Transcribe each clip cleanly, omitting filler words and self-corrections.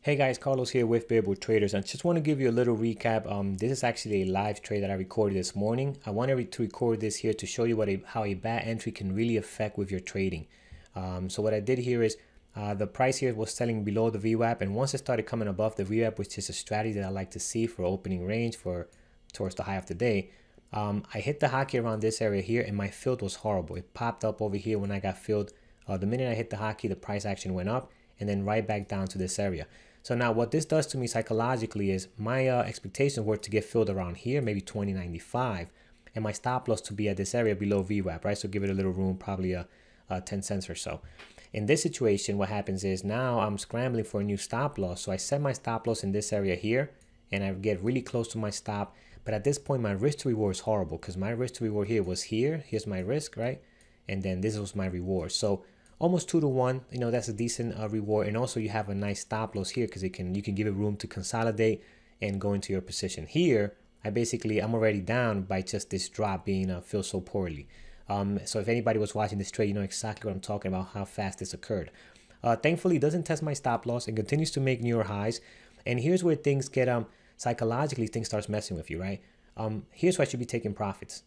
Hey guys, Carlos here with Bearable Traders, and just want to give you a little recap. This is actually a live trade that I recorded this morning. I wanted to record this here to show you how a bad entry can really affect with your trading. So what I did here is the price here was selling below the VWAP, and once it started coming above the VWAP, which is a strategy that I like to see for opening range towards the high of the day, I hit the hotkey around this area here, and my fill was horrible. It popped up over here when I got filled. The minute I hit the hotkey, the price action went up, and then right back down to this area. So now what this does to me psychologically is my expectations were to get filled around here, maybe 20.95, and my stop loss to be at this area below VWAP, right? So give it a little room, probably 10 cents or so. In this situation, what happens is now I'm scrambling for a new stop loss. So I set my stop loss in this area here, and I get really close to my stop. But at this point, my risk to reward is horrible because my risk to reward here was here. Here's my risk, right? And then this was my reward. So almost 2 to 1, you know, that's a decent reward. And also you have a nice stop loss here because you can give it room to consolidate and go into your position. Here, I'm already down by just this drop being filled so poorly. So if anybody was watching this trade, you know exactly what I'm talking about, how fast this occurred. Thankfully, it doesn't test my stop loss and continues to make newer highs. And here's where things get, psychologically, things starts messing with you, right? Here's where I should be taking profits.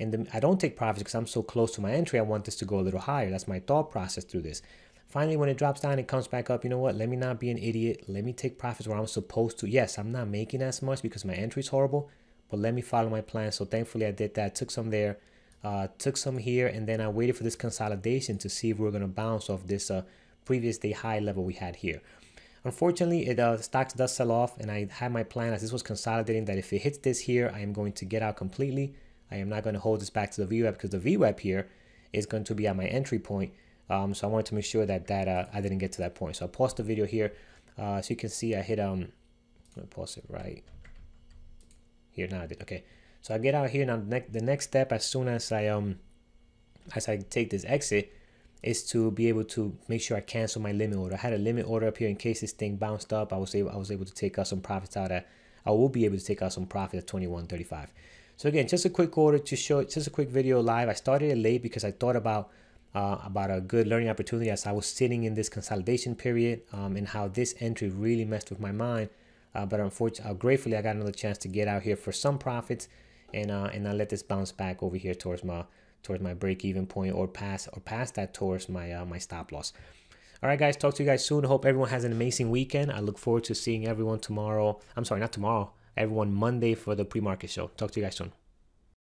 And I don't take profits because I'm so close to my entry. I want this to go a little higher. That's my thought process through this. Finally, when it drops down, it comes back up. You know what? Let me not be an idiot. Let me take profits where I'm supposed to. Yes, I'm not making as much because my entry is horrible, but let me follow my plan. So thankfully, I did that. Took some there, took some here, and then I waited for this consolidation to see if we were going to bounce off this previous day high level we had here. Unfortunately, stocks does sell off, and I had my plan as this was consolidating that if it hits this here, I am going to get out completely. I am not going to hold this back to the VWAP because the VWAP here is going to be at my entry point. So I wanted to make sure that I didn't get to that point. So I paused the video here. So you can see I hit, I'm going to pause it right here. Now I did. Okay. So I get out here. Now the next step, as soon as I take this exit, is to be able to make sure I cancel my limit order. I had a limit order up here in case this thing bounced up. I was able to take out some profits out at, I will be able to take out some profit at 21.35. So again, just a quick order to show, just a quick video live. I started it late because I thought about a good learning opportunity as I was sitting in this consolidation period and how this entry really messed with my mind. But unfortunately, gratefully, I got another chance to get out here for some profits and I let this bounce back over here towards my break-even point or past that towards my my stop loss. All right, guys, talk to you guys soon. Hope everyone has an amazing weekend. I look forward to seeing everyone tomorrow. I'm sorry, not tomorrow. Everyone Monday for the pre-market show. Talk to you guys soon.